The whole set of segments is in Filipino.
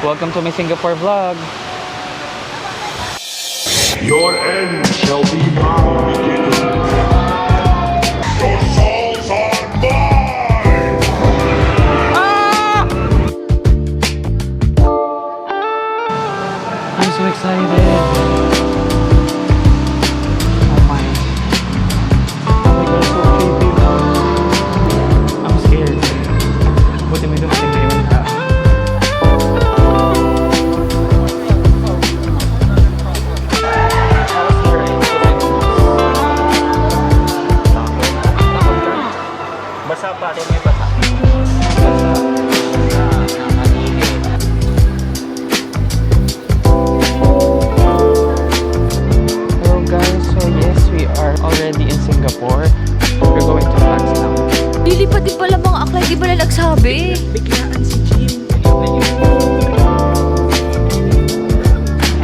Welcome to my Singapore vlog. Your end shall be my beginning. Your souls are mine! I'm so excited. Oh my. Oh my God, so creepy. I'm scared. Buti may dumating na yung tao. Basa pa rin may basa. Hello guys, so yes, we are already in Singapore. We're going to Pax Lounge. Lilipad din pala mga akla, di ba na nagsabi? Biglaan si Jim.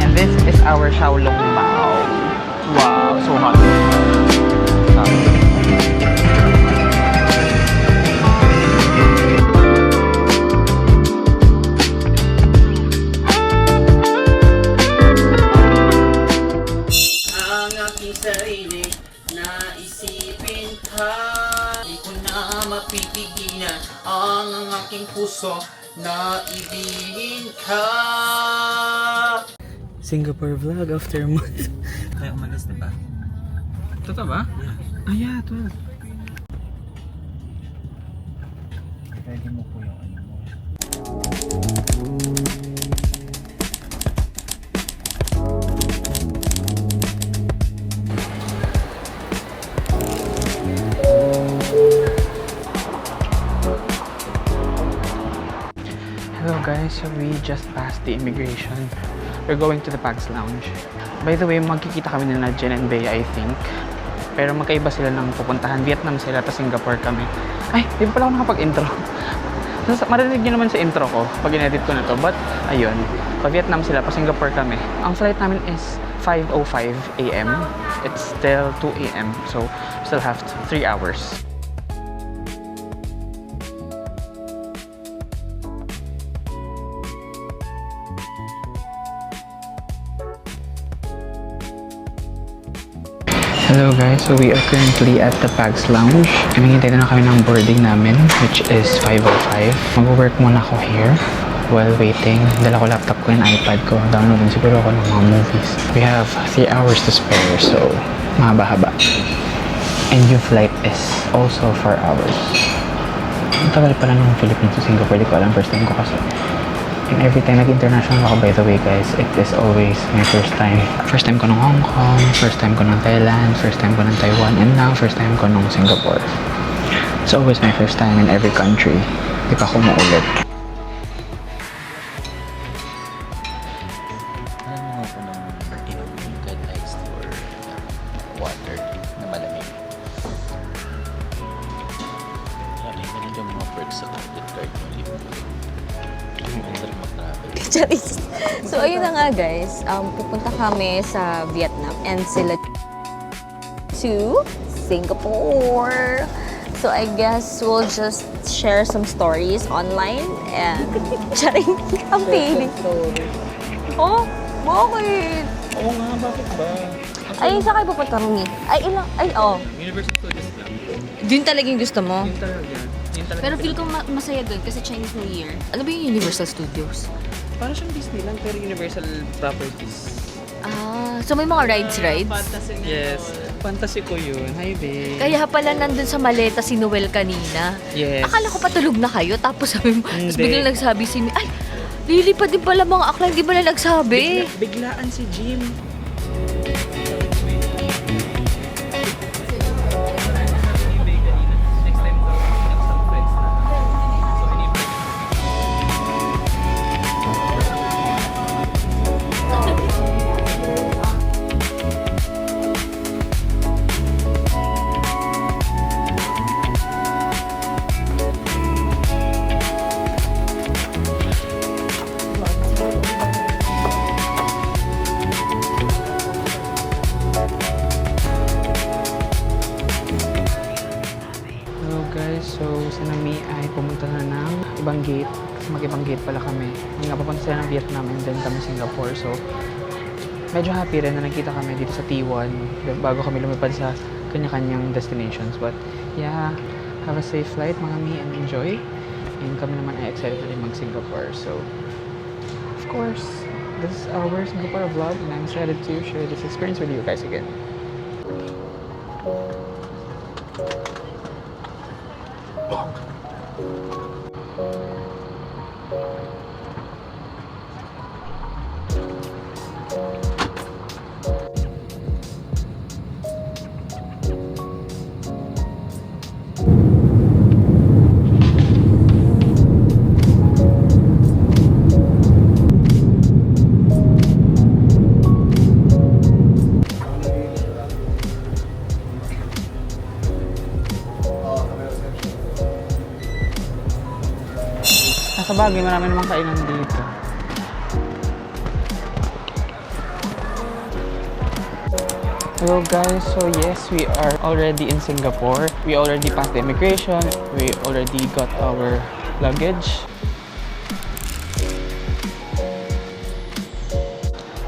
And this is our Xiaolong Bao. Wow, so hot. Ang aking sarili, naisipin ka. Di ko na mapipigilan ang aking puso na ibigin ka. Singapore vlog after month. Kaya umalis, diba? Totoo ba? Yeah. Ah, yeah, 12. Pwede mo po yung ano mo. Hello guys, so we just passed the immigration. We're going to the Pax Lounge. By the way, magkikita kami nila Jen and Bea, I think. Pero magkaiba sila ng pupuntahan. Vietnam sila, tapos Singapore kami. Ay, di ba pala ako nakapag-intro? Marinig nyo naman sa intro ko pag in-edit ko na to. But, ayun. Pa-Vietnam sila, pa-Singapore kami. Ang flight namin is 5:05 a.m. It's still 2 a.m. So, still have 3 hours. Hello guys, so we are currently at the Pax Lounge. Hinihintay na kami ng boarding namin, which is 5:05. Mag-work muna ako here while waiting. Dala ko laptop ko and iPad ko. Downloadin siguro ako ng mga movies. We have 3 hours to spare, so mahaba-haba. And yung flight is also 4 hours. Ang tagal pala ng Philippines to Singapore. Di ko alam, first time ko kasi. And every time nag-international ako, by the way guys, it is always my first time. First time ko ng Hong Kong, first time ko ng Thailand, first time ko ng Taiwan, and now first time ko ng Singapore. It's always my first time in every country. Di pa ako maulit. Ano mo ko ng guidelines for water na malamig? Sabi ko nito mga perks sa credit card mo. Charis. So, ayun na nga guys. Pupunta kami sa Vietnam and sila to Singapore. So, I guess we'll just share some stories online and charing ang feeling. Oh, bakit? Oo nga, bakit ba? Ay, saan kayo pupunta, Rumi? Ay, ilang, ay, oh. Universal Studios lang. Yun talaga yung gusto mo? Yun talaga. Yun talaga. Pero feel ko masaya doon kasi Chinese New Year. Ano ba yung Universal Studios? Parang siyang Disney lang, pero Universal Properties. Ah, so may mga rides? Fantasy na Yes, yun. fantasy ko yun. Hi, babe. Kaya pala nandun sa maleta si Noel kanina. Yes. Akala ko patulog na kayo, tapos sabi mo, tapos Hindi. biglang nagsabi si Mi, ay, lilipad din pala mga akla, hindi ba na nagsabi? Biglaan si Jim. So, sa Nami ay pumunta na ng ibang gate. Kasi mag-ibang gate pala kami. nga, papunta sila ng Vietnam and then kami Singapore. So, medyo happy rin na nagkita kami dito sa T1 bago kami lumipad sa kanya-kanyang destinations. But, yeah, have a safe flight mga mi and enjoy. And kami naman ay excited na rin mag-Singapore. So, of course, this is our Singapore vlog and I'm excited to share this experience with you guys again. Sa bagay, marami namang kainan dito. Hello guys, so yes, we are already in Singapore. We already passed the immigration. We already got our luggage.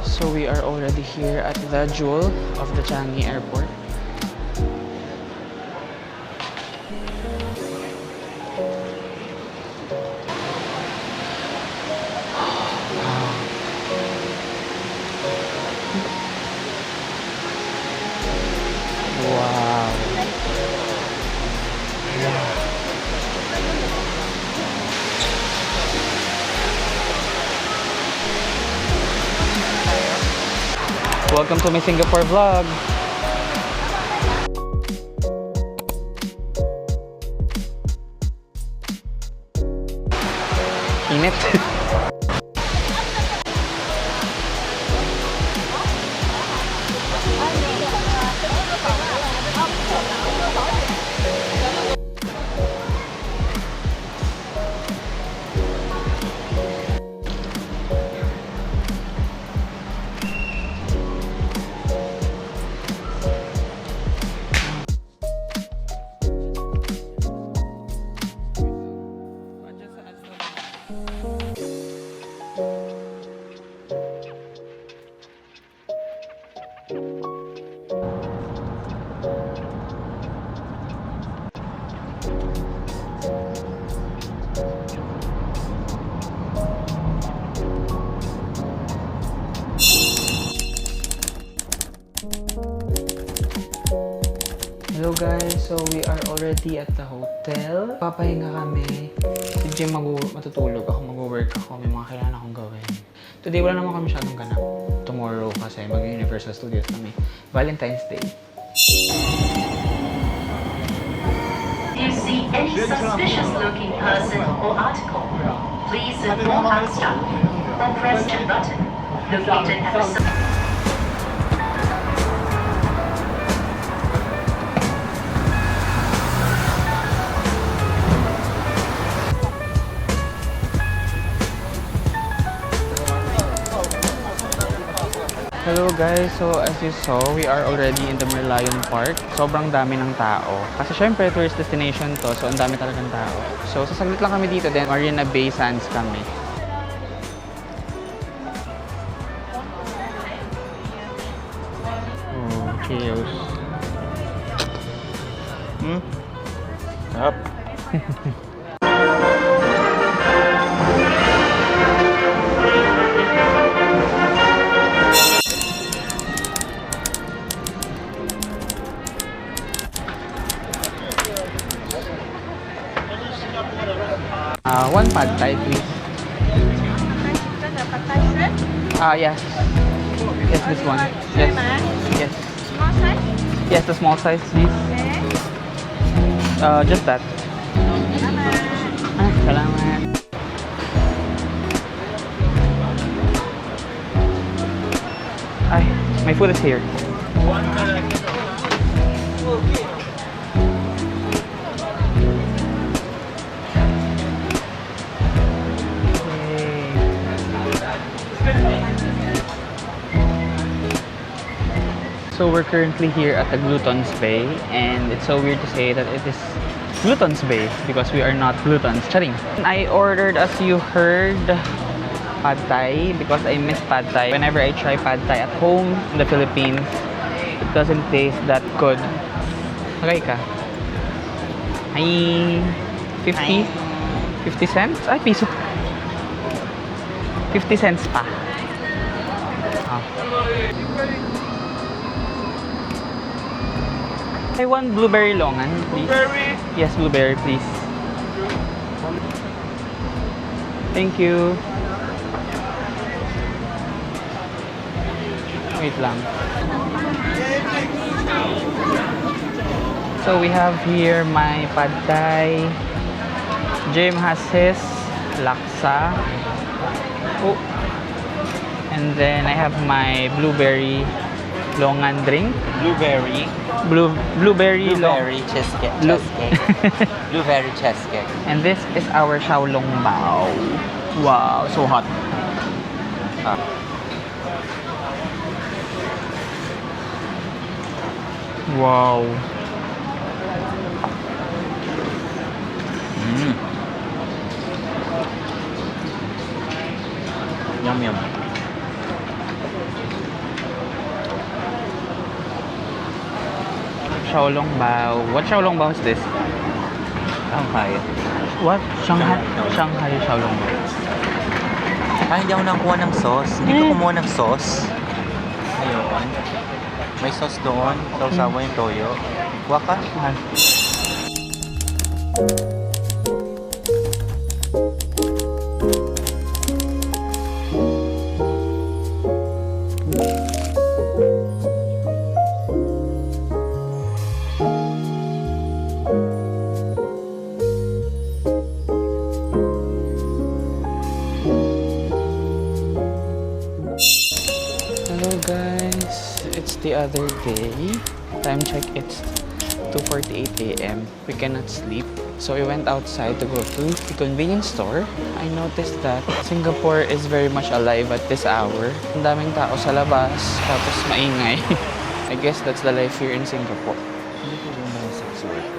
So we are already here at the Jewel of the Changi Airport. Wow. Welcome to my Singapore vlog. Init. Hello guys, so we are already at the hotel. Papahinga kami. Si Jim matutulog ako, mag-work ako. May mga kailangan akong gawin. Today wala naman kami masyadong ganap. Tomorrow kasi mag-Universal Studios kami. Valentine's Day. If you see any suspicious looking person or article, please inform our staff or press the button located at the Hello guys, so as you saw, we are already in the Merlion Park. Sobrang dami ng tao. Kasi syempre, tourist destination to, so ang dami talagang tao. So sasaglit lang kami dito, then Marina Bay Sands kami. Oh, cheers. Up. One pad thai, please. Yes. Yes, this one. Yes. Yes. Small size? Yes, the small size, please. Just that. Salamat. Ay, my food is here. So we're currently here at the Glutons Bay, and it's so weird to say that it is Glutons Bay because we are not glutons. Charing. I ordered, as you heard, pad thai because I miss pad thai. Whenever I try pad thai at home in the Philippines, it doesn't taste that good. Okay ka? Ay, 50? 50 cents? Ay, piso. 50 cents pa. Ah. I want blueberry longan, please. Blueberry? Yes, blueberry, please. Thank you. Wait lang. So we have here my pad thai. Jim has his laksa. Oh. And then I have my blueberry longan drink. Blueberry Blueberry cheesecake. Blue- Blueberry cheesecake. And this is our xiaolong bao. Wow, so hot. Wow. Yum yum. Xiaolong bao. What xiaolong bao is this? Shanghai. What? Shanghai? Xiaolong. Shanghai xiaolong bao. Ay, hindi ako nakakuha ng sauce. Hindi ko kumuha ng sauce. Ayun. May sauce doon. Sausawa yung toyo. Kuha ka. Mahal. Hello guys, it's the other day. Time check, it's 2:48 a.m. We cannot sleep, so we went outside to go to the convenience store. I noticed that Singapore is very much alive at this hour. Ang daming tao sa labas, tapos maingay. I guess that's the life here in Singapore. Hindi ko yung mga sex worker.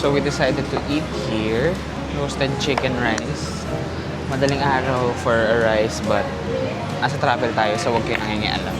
So we decided to eat here. Roasted chicken rice. Madaling araw for a rice, but nasa travel tayo, so huwag kayo nangingialam.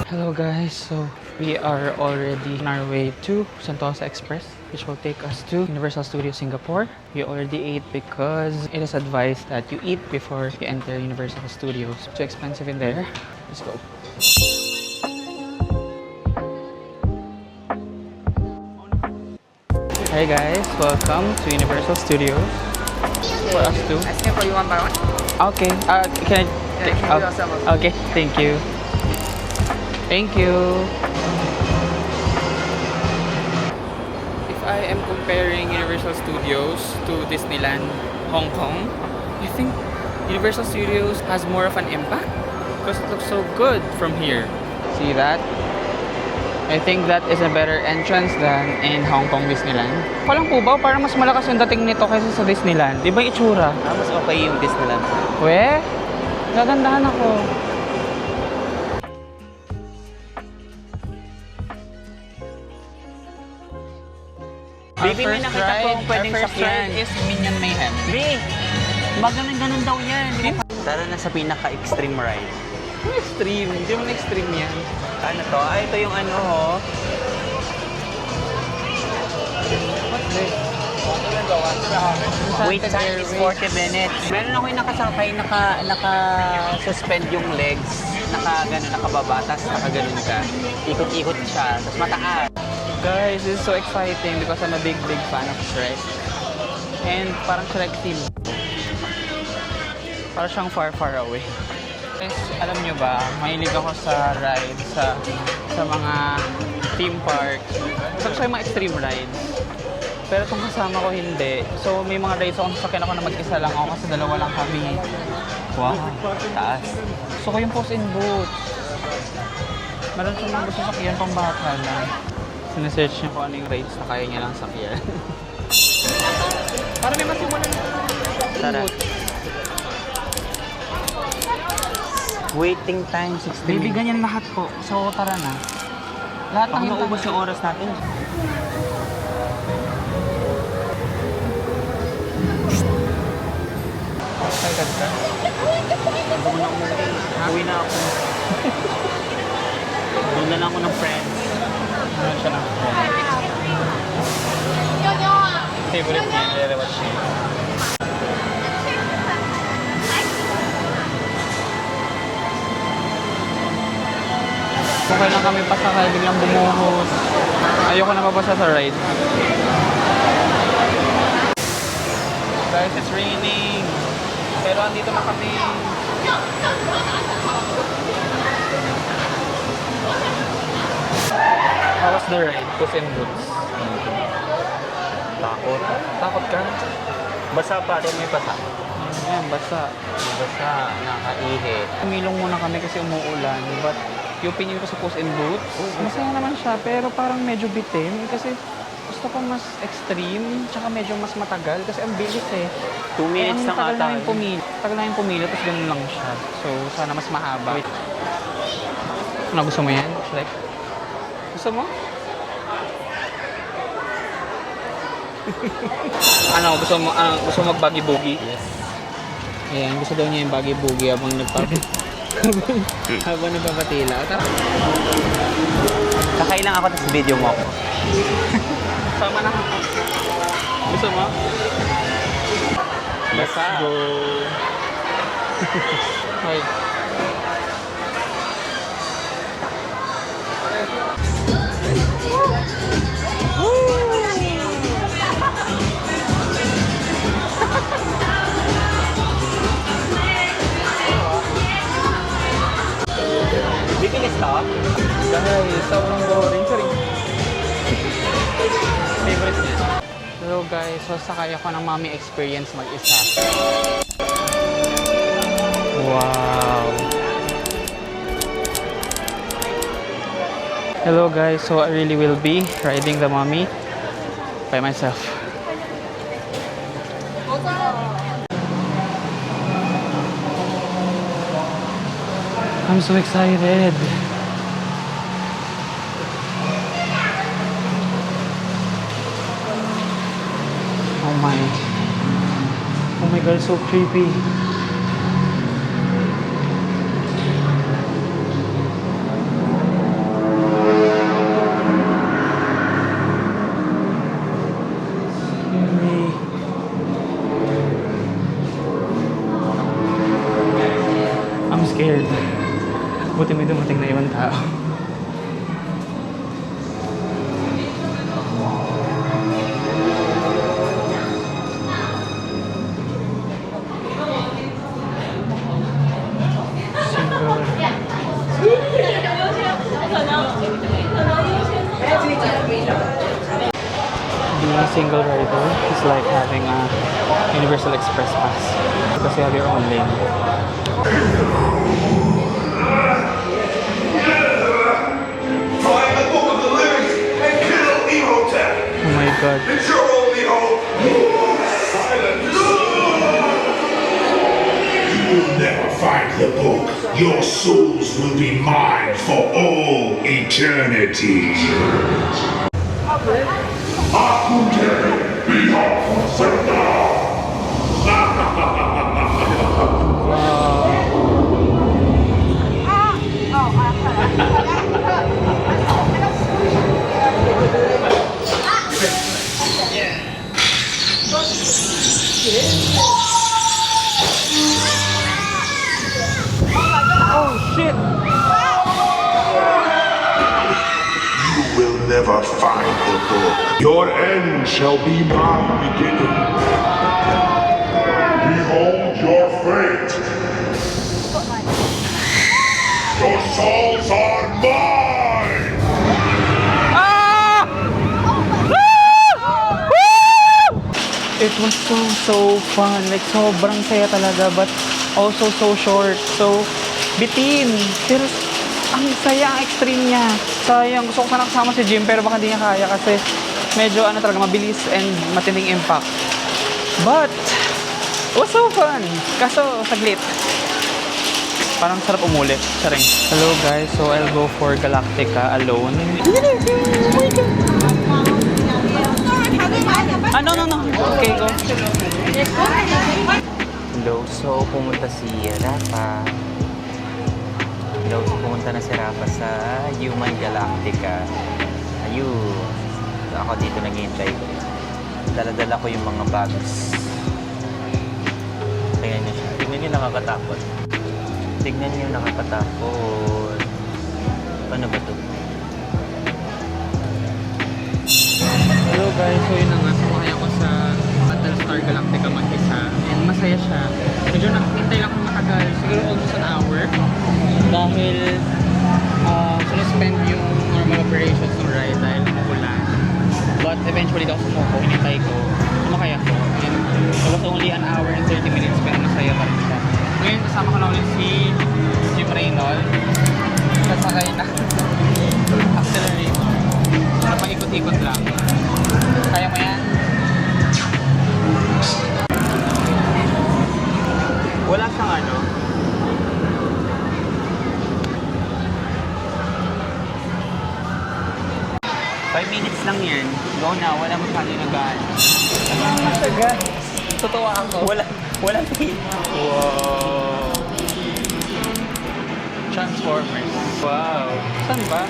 Hello guys, so we are already on our way to Sentosa Express, which will take us to Universal Studios Singapore. We already ate because it is advised that you eat before you enter Universal Studios. Too expensive in there. Let's go. Hi guys, welcome to Universal Studios. For us too. Ask me for you one by one. Okay. Can I? Yeah, you yourself. Okay. Thank you. Thank you. If I am comparing Universal Studios to Disneyland Hong Kong, I think Universal Studios has more of an impact because it looks so good from here. See that? I think that is a better entrance than in Hong Kong Disneyland. Walang po ba? Parang mas malakas yung dating nito kaysa sa Disneyland. Di ba yung itsura? Mas okay yung Disneyland. We? Gagandahan ako. Baby, may nakita po akong pwedeng Our first sakyan. ride is Minion Mayhem. Be, ganun daw yan. Tara na sa pinaka-extreme ride. Ano extreme? Hindi mo extreme yan. Ano to? Ito yung ano ho. What's this? Wait time is 40 minutes. Meron ako yung nakasakay, naka-suspend yung legs. Nakababa, tapos nakaganon ka. Ikot-ikot siya, tapos mataas. Guys, this is so exciting because I'm a big fan of Shrek. And parang Shrek theme. Parang siyang far away. Guys, alam nyo ba, mahilig ako sa rides, sa mga theme park. Gusto ko yung mga extreme rides. Pero itong kasama ko hindi. So may mga rides ako, sasakyan ako na mag-isa lang ako kasi dalawa lang kami. Wow, taas. Gusto ko yung Puss in Boots. Meron siyang mga gusto sakyan pang bata lang. Sinesearch niya kung ano yung rides na kaya niya lang sakyan. Para may masimulan na. Tara. Waiting time 60 Baby, minutes. ganyan lahat po. So tara na. Lahat Baka ng maubos yung oras natin. Excited ka? Gusto ko na umuwi. Uwi na ako. Doon na lang ako ng friends. Ano siya na? Favorite niya, nire-rewatch niya. Okay lang kami pasakay, biglang bumuhos. Ayoko na mabasa sa ride. Guys, it's raining. Pero andito na kami. How was the ride? Puss in Boots. Takot. Takot ka? Basa pa rin, may basa. Ayan, basa. May basa, nakaihi. Umilong muna kami kasi umuulan. But yung opinion ko sa Puss in Boots, masaya naman siya. Pero parang medyo bitin kasi gusto ko mas extreme, tsaka medyo mas matagal kasi ang bilis eh. 2 minutes lang tagal ata. namin pumili. Tagal namin pumili, tapos ganun lang siya. So, sana mas mahaba. Ano, gusto mo yan? Like, gusto mo? gusto mo mag-buggy boogie? Yes. Ayan, gusto daw niya yung buggy boogie habang habang nagpapatila. Tara. Sakay lang ako, tapos video mo ako. Sama na ako. Gusto mo? Let's go. Hoy. Bibilis ka? Guys, sobrang boring. Sorry. Favorite niya. Hello guys, so sakay ako ng mommy experience mag-isa. Wow! Hello guys, so I really will be riding the mommy by myself. I'm so excited. Oh my god, so creepy. I'm scared. Buti may dumating na ibang tao. Being a single rider is like having a Universal Express pass because you have your own lane. Find the book of the living and kill Imhotep. Oh my god. It's your only hope. Silence. You will never find the book. Your souls will be mine for all eternity. Akute Bihar Serdar. Oh, shit! You will never find the book. Your end shall be my beginning. Behold your fate. Your souls are mine! It was so fun. Like, sobrang saya talaga, but also so short. So, bitin. Pero, ang saya, ang extreme niya. Sayang, gusto ko sana kasama si Jim, pero baka hindi niya kaya kasi medyo talaga, mabilis and matinding impact. But, it was so fun. Kaso, saglit. Parang sarap umulit. Saring. Hello guys, so I'll go for Galactica alone. No. Okay, go. Hello, so pumunta si Rafa. Hello, pumunta na si Rafa sa Human Galactica. Ayun. So, ako dito naghihintay. Dala-dala ko yung mga bags. Tingnan niyo siya. Tingnan niyo nakakatakot. Tignan niyo nakakatakot. Paano ba to? Hello guys, so yun na nga, sumakay ako sa Battlestar Galactica mag-isa and masaya siya. Medyo nakintay lang akong matagal, siguro almost an hour dahil sinuspend yung normal operations ng ride dahil umulan. But eventually daw sumuko, hinintay ko, sumakay ako and it was only an hour and 30 minutes pero masaya pa rin siya. Ngayon kasama ko na ulit si Jim Reynolds. Sasakay na accelerate. Para pag-ikot-ikot lang. Kaya mo yan? Wala siyang ano. Five minutes lang yan. Go na. Wala masyado yung nagaan. Taga. Totoo ako. Walang hit. Wow. Transformers. Wow. Saan ba?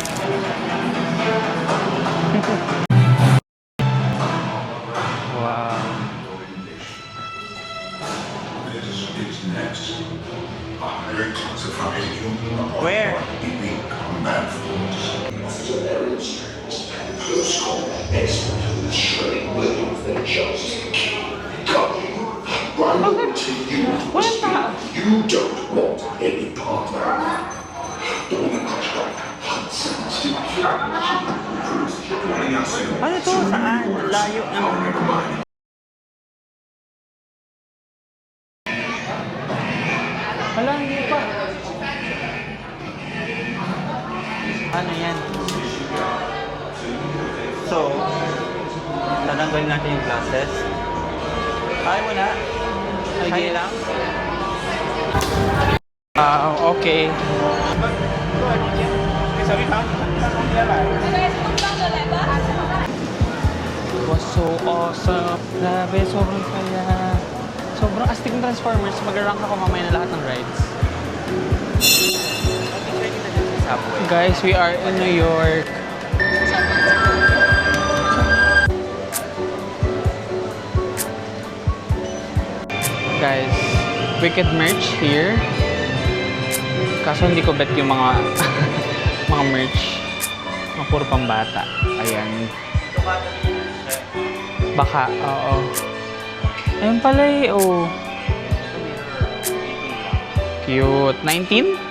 Wow. Is next. I classify human Where? unique command force. Officer Aaron Strands, close combat expert who is surely willing for justice. Coming, I will take you. You don't want any partner. Don't construct Hudson's Ano to? Saan? Layo naman. Wala, hindi pa. Ano yan? So, tatanggalin natin yung glasses. Kaya mo na? Kaya lang? Okay. It was so awesome. Grabe, sobrang saya. Sobrang astig ng Transformers. Mag-rank ako mamaya na lahat ng rides. Guys, we are in New York. Guys, Wicked merch here. Kaso hindi ko bet yung mga mga merch. Mga puro pambata. Ayan. Baka, oo. Ayun pala eh, oh. Cute. 19?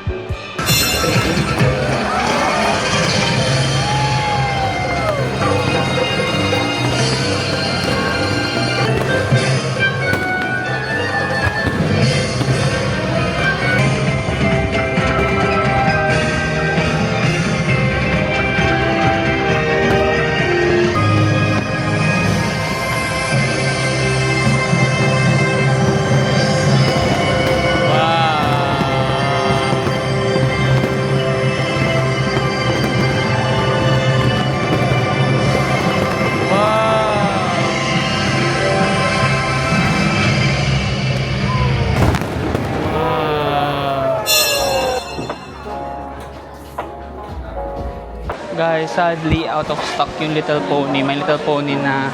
Guys, sadly out of stock yung Little Pony. My Little Pony na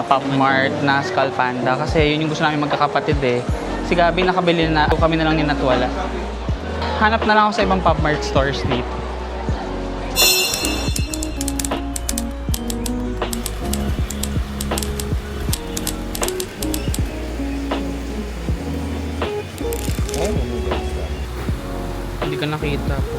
Pop Mart na Skull Panda kasi yun yung gusto namin magkakapatid eh. Si Gabi nakabili na, kami na lang ni Natwala. Hanap na lang ako sa ibang Pop Mart stores dito. Hindi ka nakita po.